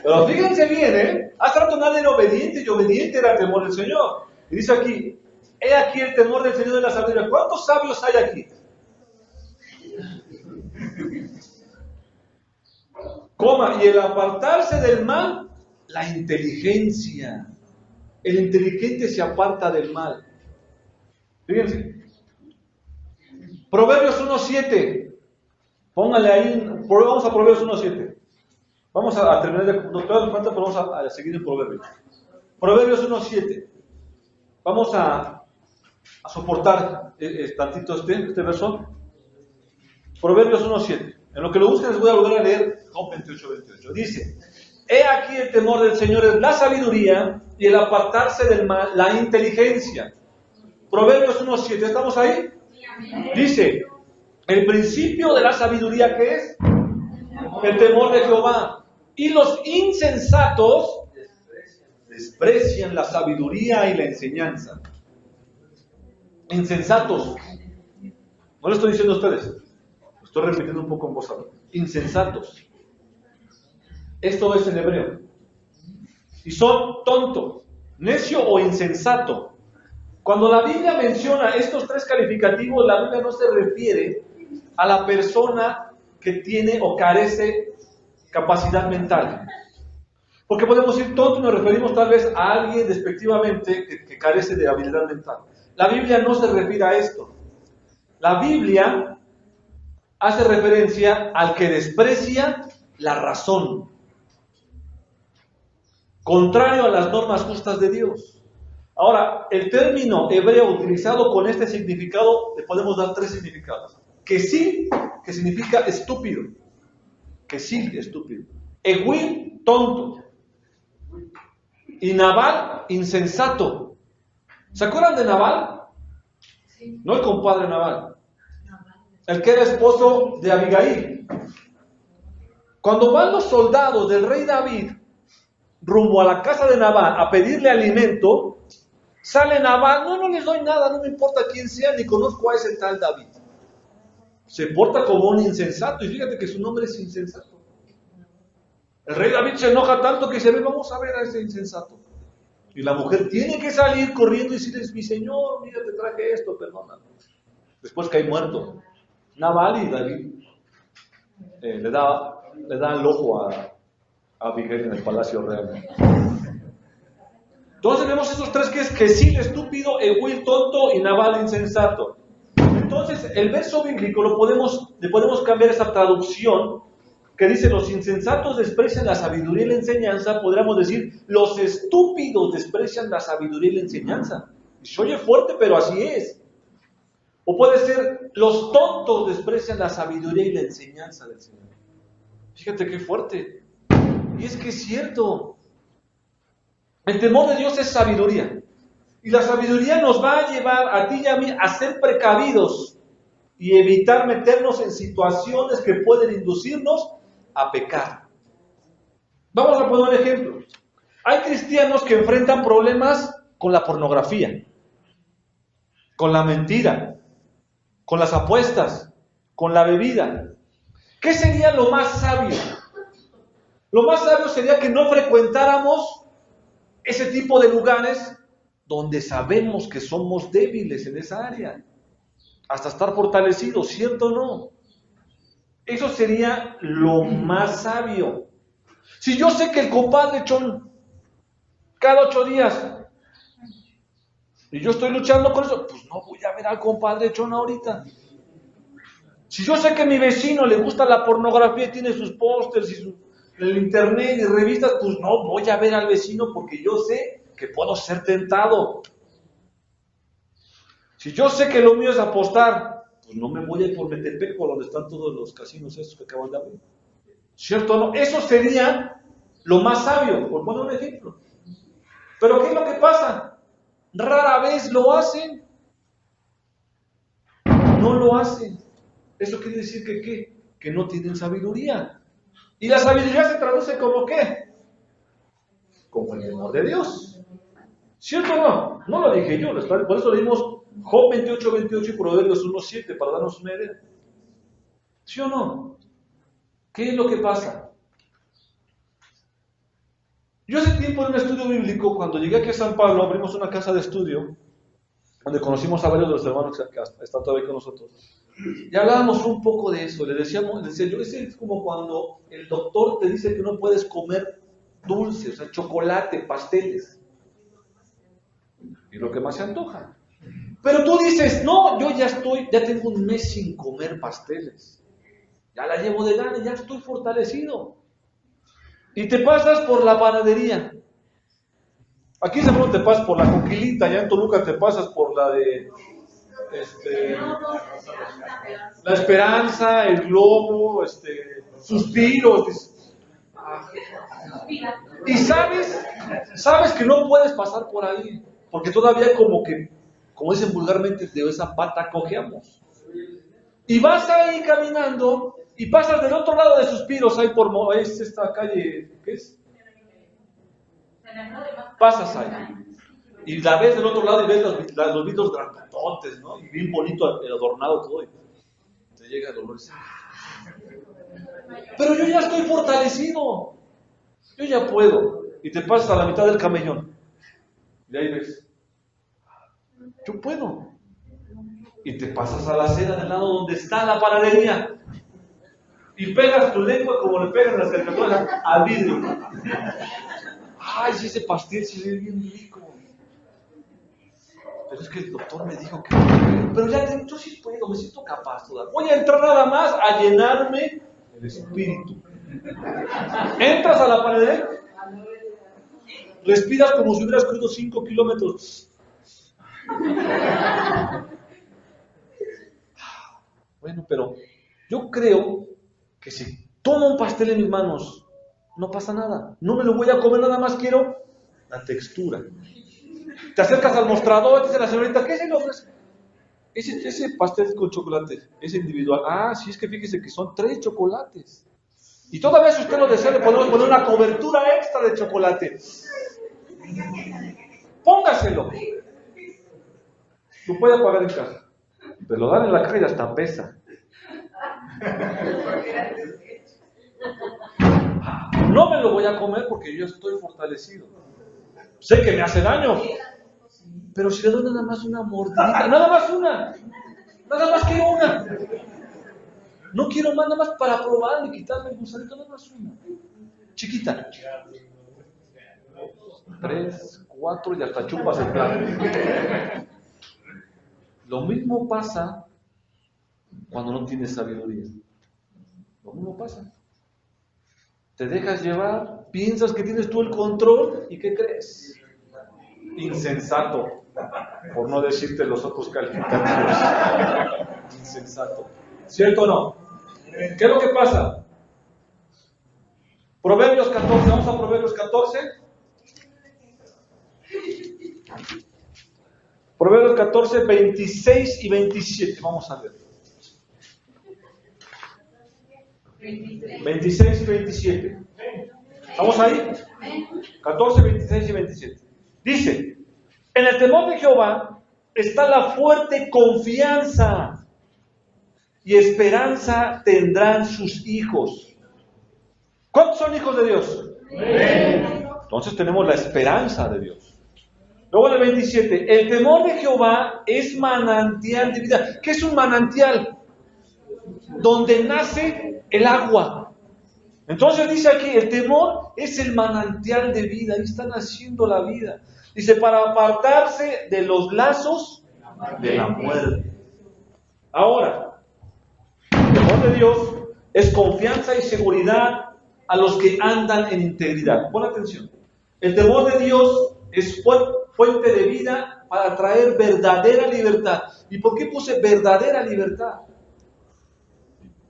Pero fíjense bien, hace rato nadie era obediente y obediente era el temor del Señor. Y dice aquí, he aquí el temor del Señor de la sabiduría. ¿Cuántos sabios hay aquí? Coma, y el apartarse del mal, la inteligencia. El inteligente se aparta del mal. Fíjense. Proverbios 1:7. Póngale ahí, vamos a Proverbios 1:7. Vamos a terminar de doctorar cuenta, pero vamos a seguir en Proverbios. Proverbios 1:7. Vamos a soportar tantito este verso. Proverbios 1:7. En lo que lo busquen les voy a volver a leer Job 28:28. Dice, he aquí el temor del Señor es la sabiduría y el apartarse del mal, la inteligencia. Proverbios 1:7. ¿Estamos ahí? Dice, el principio de la sabiduría, ¿qué es? El temor de Jehová. Y los insensatos desprecian la sabiduría y la enseñanza. Insensatos. No lo estoy diciendo a ustedes. Lo estoy repitiendo un poco en voz alta. Insensatos. Esto es en hebreo. Y son tonto, necio o insensato. Cuando la Biblia menciona estos tres calificativos, la Biblia no se refiere a la persona que tiene o carece capacidad mental. Porque podemos decir tonto y nos referimos tal vez a alguien despectivamente que carece de habilidad mental. La Biblia no se refiere a esto. La Biblia hace referencia al que desprecia la razón, contrario a las normas justas de Dios. Ahora, el término hebreo utilizado con este significado, le podemos dar tres significados. Que sí, que significa estúpido. Que sí, estúpido. Egui, tonto. Y Nabal, insensato. ¿Se acuerdan de Nabal? Sí. No el compadre Nabal. El que era esposo de Abigail. Cuando van los soldados del rey David rumbo a la casa de Nabal a pedirle alimento, sale Nabal, no les doy nada, no me importa quién sea, ni conozco a ese tal David. Se porta como un insensato, y fíjate que su nombre es insensato. El rey David se enoja tanto que dice, vamos a ver a ese insensato. Y la mujer tiene que salir corriendo y decirles, mi señor, mira, te traje esto, perdóname. Después cae muerto. Nabal y David le da el ojo a Abigail en el palacio real. Entonces vemos esos tres que es Gesí, estúpido, Egui, tonto y Nabal, insensato. Entonces el verso bíblico le podemos cambiar esa traducción que dice los insensatos desprecian la sabiduría y la enseñanza. Podríamos decir los estúpidos desprecian la sabiduría y la enseñanza. Y se oye fuerte, pero así es. O puede ser los tontos desprecian la sabiduría y la enseñanza del Señor. Fíjate qué fuerte. Y es que es cierto. El temor de Dios es sabiduría. Y la sabiduría nos va a llevar a ti y a mí a ser precavidos y evitar meternos en situaciones que pueden inducirnos a pecar. Vamos a poner un ejemplo. Hay cristianos que enfrentan problemas con la pornografía, con la mentira, con las apuestas, con la bebida. ¿Qué sería lo más sabio? Lo más sabio sería que no frecuentáramos ese tipo de lugares donde sabemos que somos débiles en esa área, hasta estar fortalecidos, ¿cierto o no? Eso sería lo más sabio. Si yo sé que el compadre Chon, cada 8 días, y yo estoy luchando con eso, pues no voy a ver al compadre Chon ahorita. Si yo sé que a mi vecino le gusta la pornografía y tiene sus pósters y el internet y revistas, pues no voy a ver al vecino porque yo sé que puedo ser tentado. Si yo sé que lo mío es apostar, pues no me voy a ir por Metepec, por donde están todos los casinos esos que acaban de abrir. ¿Cierto o no? Eso sería lo más sabio, por poner un ejemplo. Pero ¿qué es lo que pasa? Rara vez lo hacen. No lo hacen. Eso quiere decir que ¿qué? Que no tienen sabiduría. ¿Y la sabiduría se traduce como qué? Como el amor de Dios. ¿Cierto o no? No lo dije yo, por eso leímos Job 28:28 y Proverbios 1:7 para darnos una idea. ¿Sí o no? ¿Qué es lo que pasa? Yo hace tiempo en un estudio bíblico, cuando llegué aquí a San Pablo, abrimos una casa de estudio, donde conocimos a varios de los hermanos que están todavía con nosotros. Y hablábamos un poco de eso, le decía yo, es como cuando el doctor te dice que no puedes comer dulce, o sea, chocolate, pasteles. Y lo que más se antoja. Pero tú dices, no, yo ya tengo un mes sin comer pasteles. Ya la llevo de gana, ya estoy fortalecido. Y te pasas por la panadería. Aquí en San Pablo te pasas por la Conquilita, allá en Toluca te pasas por la de La Esperanza, el Globo, Suspiros. Y sabes que no puedes pasar por ahí, porque todavía como dicen vulgarmente, de esa pata cojeamos. Y vas ahí caminando y pasas del otro lado de Suspiros, ahí es esta calle, ¿qué es? Pasas ahí. Y la ves del otro lado y ves los vidrios grandotes, ¿no? Y bien bonito el adornado todo. Y te llega el dolor. Pero yo ya estoy fortalecido. Yo ya puedo. Y te pasas a la mitad del camellón. Y ahí ves. Yo puedo. Y te pasas a la acera del lado donde está la panadería. Y pegas tu lengua como le pegan las caricaturas al vidrio. Ay, si ese pastel se ve bien rico. Pero es que el doctor me dijo que... Pero ya, yo sí puedo, me siento capaz todavía. Voy a entrar nada más a llenarme el espíritu. Entras a la panadería, respiras como si hubieras corrido 5 kilómetros. Bueno, pero yo creo que si tomo un pastel en mis manos, no pasa nada. No me lo voy a comer, nada más quiero la textura. Te acercas al mostrador, te dice la señorita, ¿qué se le ofrece? Ese pastel con chocolate, es individual. Ah, sí, es que fíjese que son 3 chocolates. Y todavía si usted lo desea, le podemos poner una cobertura extra de chocolate. Póngaselo. Lo puede pagar en casa. Pero lo dan en la calle y hasta pesa. No me lo voy a comer porque yo estoy fortalecido. Sé que me hace daño. Pero si le doy nada más una mordidita, nada más una. Nada más quiero una. No quiero más, nada más para probar y quitarme el gusanito, nada más una. Chiquita. 3, 4 y hasta chupas el plato. Lo mismo pasa cuando no tienes sabiduría. Lo mismo pasa. Te dejas llevar, piensas que tienes tú el control y ¿qué crees? Insensato. Por no decirte los otros calificativos. Insensato. ¿Cierto o no? ¿Qué es lo que pasa? Proverbios 14, vamos a Proverbios 14. Proverbios 14, 26 y 27. Vamos a ver. 26 y 27. ¿Estamos ahí? 14, 26 y 27. Dice, en el temor de Jehová está la fuerte confianza y esperanza tendrán sus hijos. ¿Cuántos son hijos de Dios? Entonces tenemos la esperanza de Dios. Luego en el 27, el temor de Jehová es manantial de vida. ¿Qué es un manantial? Donde nace el agua. Entonces dice aquí, el temor es el manantial de vida. Ahí está naciendo la vida. Dice, para apartarse de los lazos de la muerte. Ahora, el temor de Dios es confianza y seguridad a los que andan en integridad. Pon atención. El temor de Dios es fuente de vida para traer verdadera libertad. ¿Y por qué puse verdadera libertad?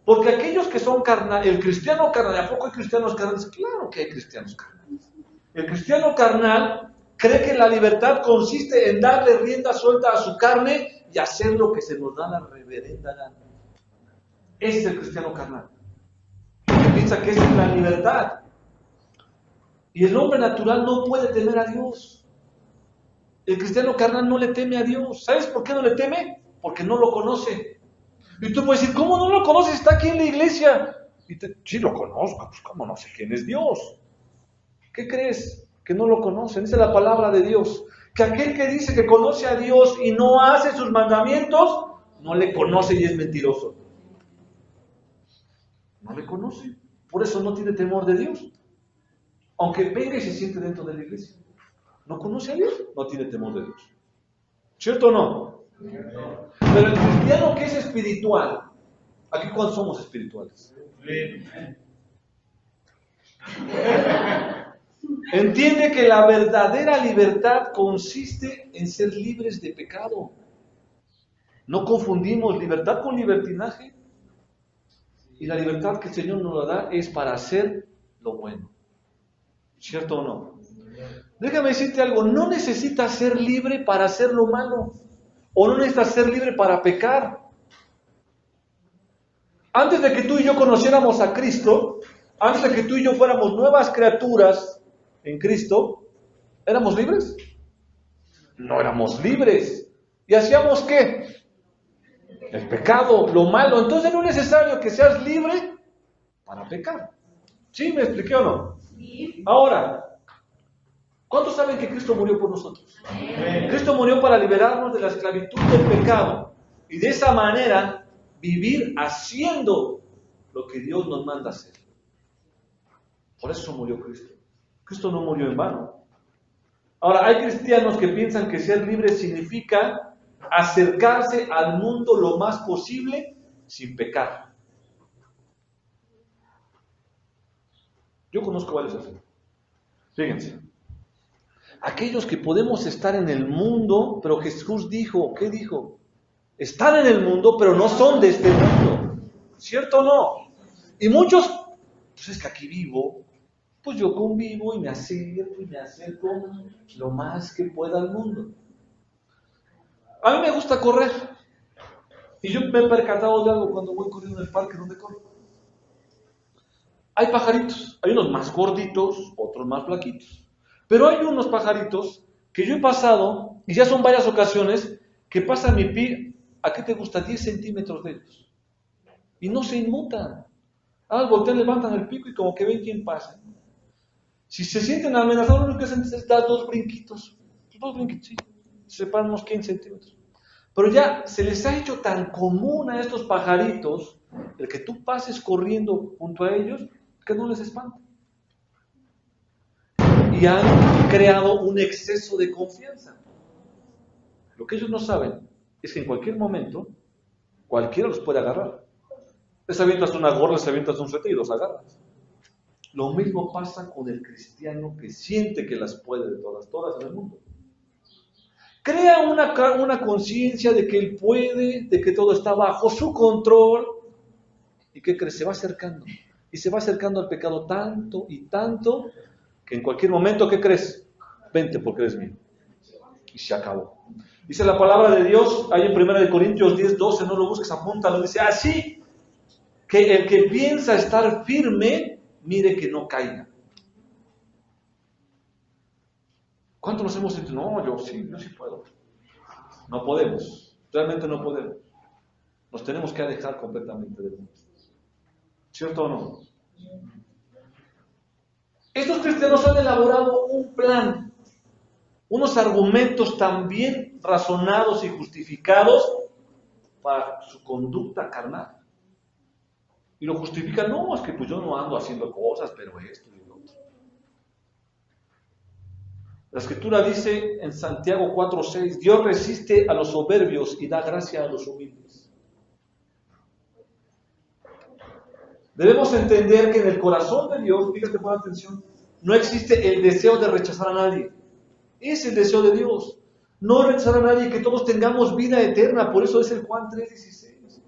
Porque aquellos que son carnales, el cristiano carnal, ¿a poco hay cristianos carnales? Claro que hay cristianos carnales. El cristiano carnal cree que la libertad consiste en darle rienda suelta a su carne y hacer lo que se nos da la reverenda gana. Ese es el cristiano carnal. Porque piensa que esa es la libertad. Y el hombre natural no puede temer a Dios. El cristiano carnal no le teme a Dios. ¿Sabes por qué no le teme? Porque no lo conoce. Y tú puedes decir, ¿cómo no lo conoces? Está aquí en la iglesia. Sí lo conozco, pues ¿cómo no sé quién es Dios? ¿Qué crees? Que no lo conocen. Dice la palabra de Dios. Que aquel que dice que conoce a Dios y no hace sus mandamientos, no le conoce y es mentiroso. No le conoce. Por eso no tiene temor de Dios. Aunque venga y se siente dentro de la iglesia. No conoce a Dios, no tiene temor de Dios. ¿Cierto o no? Pero el cristiano que es espiritual, ¿aquí cuántos somos espirituales? Entiende que la verdadera libertad consiste en ser libres de pecado. No confundimos libertad con libertinaje. Y la libertad que el Señor nos da es para hacer lo bueno. ¿Cierto o no? Déjame decirte algo, no necesitas ser libre para hacer lo malo. O no necesitas ser libre para pecar. Antes de que tú y yo conociéramos a Cristo, antes de que tú y yo fuéramos nuevas criaturas en Cristo, ¿éramos libres? No éramos libres. ¿Y hacíamos qué? El pecado, lo malo. Entonces no es necesario que seas libre para pecar. ¿Sí? ¿Me expliqué o no? Sí. Ahora, ¿cuántos saben que Cristo murió por nosotros? Amén. Cristo murió para liberarnos de la esclavitud del pecado y de esa manera vivir haciendo lo que Dios nos manda hacer. Por eso murió Cristo. Cristo no murió en vano. Ahora, hay cristianos que piensan que ser libre significa acercarse al mundo lo más posible sin pecar. Yo conozco varios así. Fíjense. Aquellos que podemos estar en el mundo, pero Jesús dijo, ¿qué dijo? Están en el mundo, pero no son de este mundo. ¿Cierto o no? Y muchos, pues es que aquí vivo, pues yo convivo y me acerco lo más que pueda al mundo. A mí me gusta correr. Y yo me he percatado de algo cuando voy corriendo en el parque donde corro. Hay pajaritos, hay unos más gorditos, otros más flaquitos. Pero hay unos pajaritos que yo he pasado, y ya son varias ocasiones, que pasa mi pie, ¿a qué te gusta? 10 centímetros de ellos. Y no se inmutan. Al voltear levantan el pico y como que ven quién pasa. Si se sienten amenazados, lo único que hacen es dar dos brinquitos, sí. Se separan unos 15 centímetros. Pero ya se les ha hecho tan común a estos pajaritos el que tú pases corriendo junto a ellos que no les espanta. Y han creado un exceso de confianza. Lo que ellos no saben es que en cualquier momento cualquiera los puede agarrar. Les avientas una gorra, les avientas un suéter y los agarras. Lo mismo pasa con el cristiano que siente que las puede de todas en el mundo. Crea una conciencia de que él puede, de que todo está bajo su control. ¿Y qué crees? Se va acercando. Y se va acercando al pecado tanto y tanto que en cualquier momento, ¿qué crees? Vente porque eres mío. Y se acabó. Dice la palabra de Dios, ahí en 1 Corintios 10:12, no lo busques, apúntalo, dice, así que el que piensa estar firme, mire que no caiga. ¿Cuánto nos hemos dicho? No, yo sí puedo. No podemos, realmente no podemos. Nos tenemos que alejar completamente del mundo. ¿Cierto o no? Estos cristianos han elaborado un plan, unos argumentos tan bien razonados y justificados para su conducta carnal. Y lo justifican, no, es que pues yo no ando haciendo cosas, pero esto y lo otro. La Escritura dice en Santiago 4:6, Dios resiste a los soberbios y da gracia a los humildes. Debemos entender que en el corazón de Dios, fíjate, pon atención, no existe el deseo de rechazar a nadie. Es el deseo de Dios. No rechazar a nadie, que todos tengamos vida eterna. Por eso es el Juan 3:16.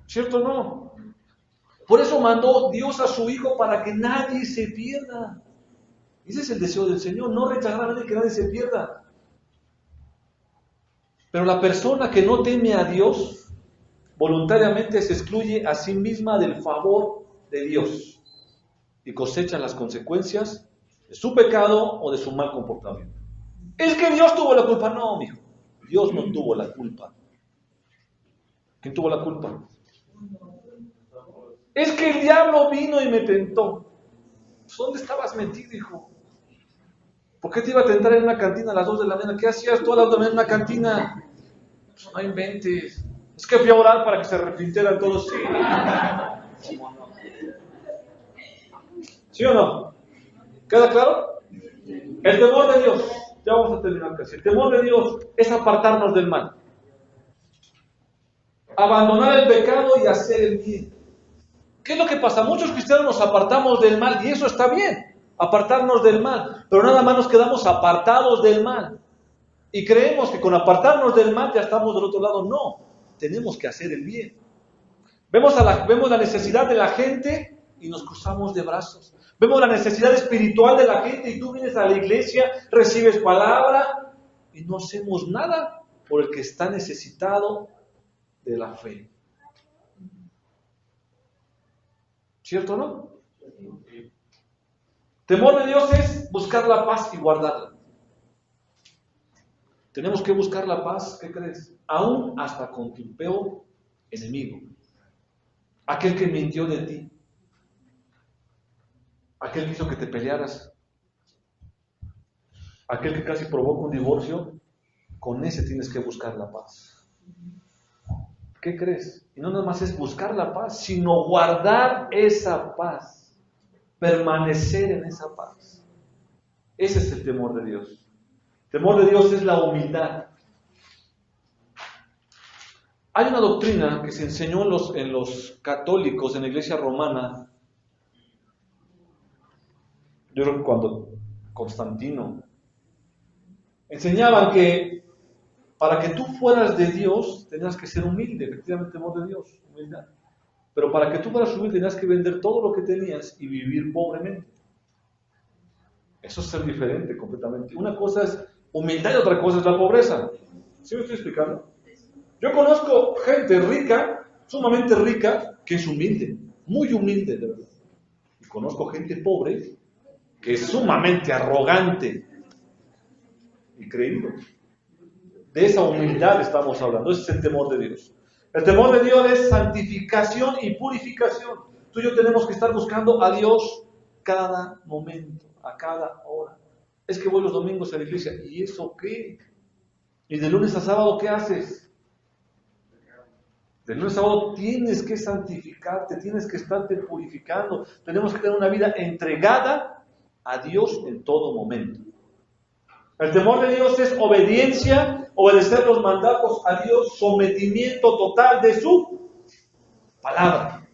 ¿Cierto o no? Por eso mandó Dios a su Hijo para que nadie se pierda. Ese es el deseo del Señor, no rechazar a nadie, que nadie se pierda. Pero la persona que no teme a Dios, voluntariamente se excluye a sí misma del favor de Dios y cosecha las consecuencias de su pecado o de su mal comportamiento. Es que Dios tuvo la culpa. No, mijo, Dios no tuvo la culpa. ¿Quién tuvo la culpa? Es que el diablo vino y me tentó. ¿Dónde estabas metido, hijo? ¿Por qué te iba a tentar en una cantina a las 2 de la mañana? ¿Qué hacías tú a las 2 de la mañana en una cantina? Pues no inventes. Es que fui a orar para que se arrepintieran todos. Sí. ¿Sí o no? ¿Queda claro? El temor de Dios, ya vamos a terminar casi. El temor de Dios es apartarnos del mal. Abandonar el pecado y hacer el bien. ¿Qué es lo que pasa? Muchos cristianos nos apartamos del mal y eso está bien, apartarnos del mal, pero nada más nos quedamos apartados del mal y creemos que con apartarnos del mal ya estamos del otro lado. No, tenemos que hacer el bien. Vemos la necesidad de la gente y nos cruzamos de brazos. Vemos la necesidad espiritual de la gente y tú vienes a la iglesia, recibes palabra y no hacemos nada por el que está necesitado de la fe. ¿Cierto o no? Temor de Dios es buscar la paz y guardarla. Tenemos que buscar la paz, ¿qué crees? Aún hasta con tu peor enemigo. Aquel que mintió de ti. Aquel que hizo que te pelearas. Aquel que casi provoca un divorcio. Con ese tienes que buscar la paz. ¿Qué crees? Y no nada más es buscar la paz, sino guardar esa paz. Permanecer en esa paz. Ese es el temor de Dios. El temor de Dios es la humildad. Hay una doctrina que se enseñó en los católicos, en la iglesia romana. Yo creo que cuando Constantino enseñaban que para que tú fueras de Dios tenías que ser humilde, efectivamente, temor de Dios, humildad. Pero para que tú fueras humilde tenías que vender todo lo que tenías y vivir pobremente. Eso es ser diferente completamente. Una cosa es humildad y otra cosa es la pobreza. ¿Sí me estoy explicando? Yo conozco gente rica, sumamente rica, que es humilde, muy humilde, de verdad. Y conozco gente pobre que es sumamente arrogante y creído. De esa humildad estamos hablando. Ese es el temor de Dios. El temor de Dios es santificación y purificación. Tú y yo tenemos que estar buscando a Dios cada momento, a cada hora. Es que voy los domingos a la iglesia. ¿Y eso qué? ¿Y de lunes a sábado qué haces? De lunes a sábado tienes que santificarte, tienes que estarte purificando. Tenemos que tener una vida entregada a Dios en todo momento. El temor de Dios es obediencia, obedecer los mandatos a Dios, sometimiento total de su palabra.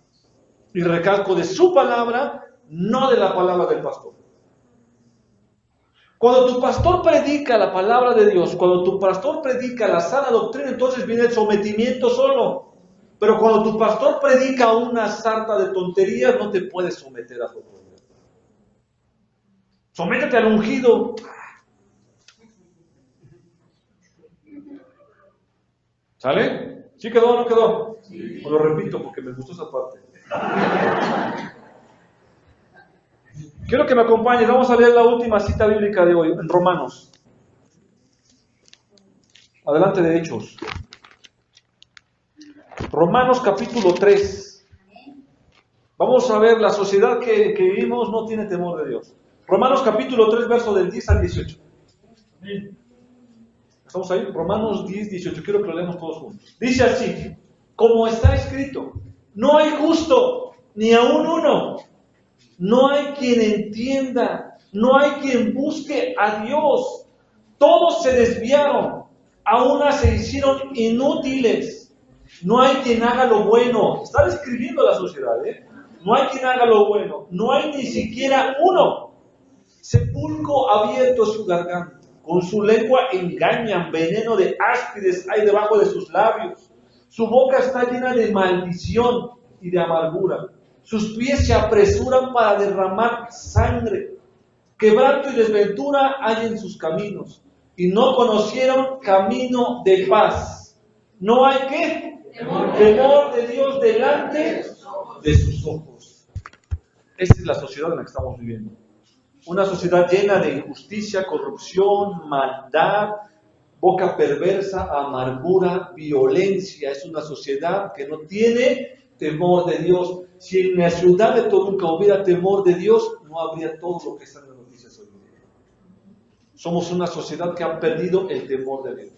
Y recalco, de su palabra, no de la palabra del pastor. Cuando tu pastor predica la palabra de Dios, cuando tu pastor predica la sana doctrina, entonces viene el sometimiento solo. Pero cuando tu pastor predica una sarta de tonterías, no te puedes someter a su autoridad. Sométete al ungido. ¿Sale? ¿Sí quedó o no quedó? Sí. Lo repito porque me gustó esa parte. Quiero que me acompañes. Vamos a leer la última cita bíblica de hoy, en Romanos. Adelante de Hechos. Romanos capítulo 3. Vamos a ver, la sociedad que vivimos no tiene temor de Dios. Romanos capítulo 3, verso del 10 al 18. ¿Estamos ahí? Romanos 10, 18. Quiero que lo leamos todos juntos. Dice así: como está escrito, no hay justo, ni aun uno. No hay quien entienda, no hay quien busque a Dios. Todos se desviaron, a una se hicieron inútiles. No hay quien haga lo bueno. Está describiendo la sociedad, ¿eh? No hay quien haga lo bueno. No hay ni siquiera uno. Sepulcro abierto es su garganta. Con su lengua engañan. Veneno de áspides hay debajo de sus labios. Su boca está llena de maldición y de amargura. Sus pies se apresuran para derramar sangre. Quebranto y desventura hay en sus caminos. Y no conocieron camino de paz. No hay ¿qué? Temor de Dios delante de sus ojos. Esa es la sociedad en la que estamos viviendo. Una sociedad llena de injusticia, corrupción, maldad, boca perversa, amargura, violencia. Es una sociedad que no tiene temor de Dios. Si en la ciudad de Toluca hubiera temor de Dios, no habría todo lo que está en las noticias hoy en día. Somos una sociedad que ha perdido el temor de Dios.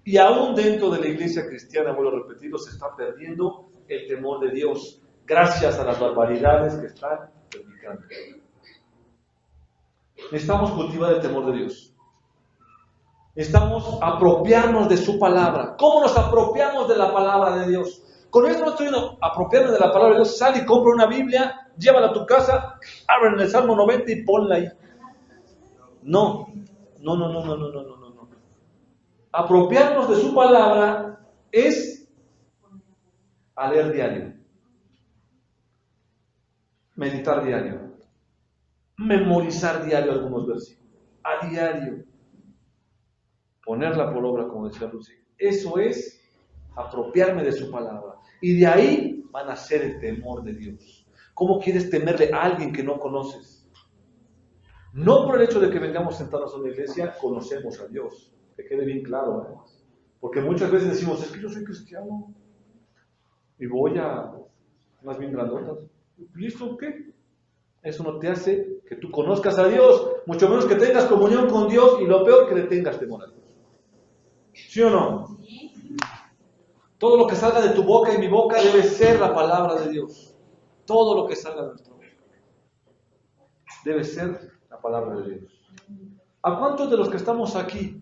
Y aún dentro de la iglesia cristiana, vuelvo a repetirlo, se está perdiendo el temor de Dios, gracias a las barbaridades que están predicando. Necesitamos cultivar el temor de Dios. Necesitamos apropiarnos de su palabra. ¿Cómo nos apropiamos de la palabra de Dios? Con esto no estoy diciendo apropiarme de la palabra de Dios. Sal y compra una Biblia, llévala a tu casa, abre en el Salmo 90 y ponla ahí. No. Apropiarnos de su palabra es a leer diario, meditar diario, memorizar diario algunos versículos, a diario, ponerla por obra, como decía Lucy. Eso es apropiarme de su palabra. Y de ahí va a nacer el temor de Dios. ¿Cómo quieres temerle a alguien que no conoces? No por el hecho de que vengamos sentados en la iglesia, conocemos a Dios. Que quede bien claro, ¿eh? Porque muchas veces decimos, es que yo soy cristiano y voy a unas bien grandotas. ¿Listo? ¿Qué? Eso no te hace que tú conozcas a Dios, mucho menos que tengas comunión con Dios, y lo peor, que le tengas temor a Dios. ¿Sí o no? Todo lo que salga de tu boca y mi boca debe ser la palabra de Dios. Todo lo que salga de nuestra boca debe ser la palabra de Dios. ¿A cuántos de los que estamos aquí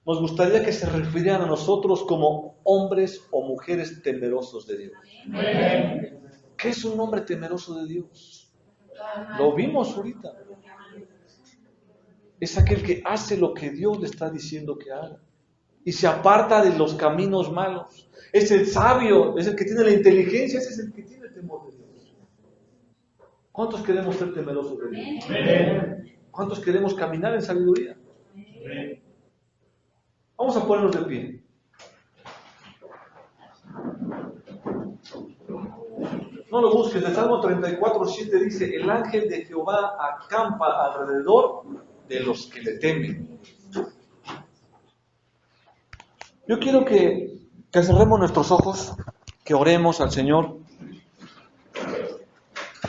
nos gustaría que se refirieran a nosotros como hombres o mujeres temerosos de Dios? ¿Qué es un hombre temeroso de Dios? Lo vimos ahorita. Es aquel que hace lo que Dios le está diciendo que haga y se aparta de los caminos malos. Es el sabio, es el que tiene la inteligencia, ese es el que tiene el temor de Dios. ¿Cuántos queremos ser temerosos de Dios? ¿Cuántos queremos caminar en sabiduría? Vamos a ponernos de pie. No lo busques. El Salmo 34:7 dice: el ángel de Jehová acampa alrededor de los que le temen. Yo quiero que cerremos nuestros ojos, que oremos al Señor.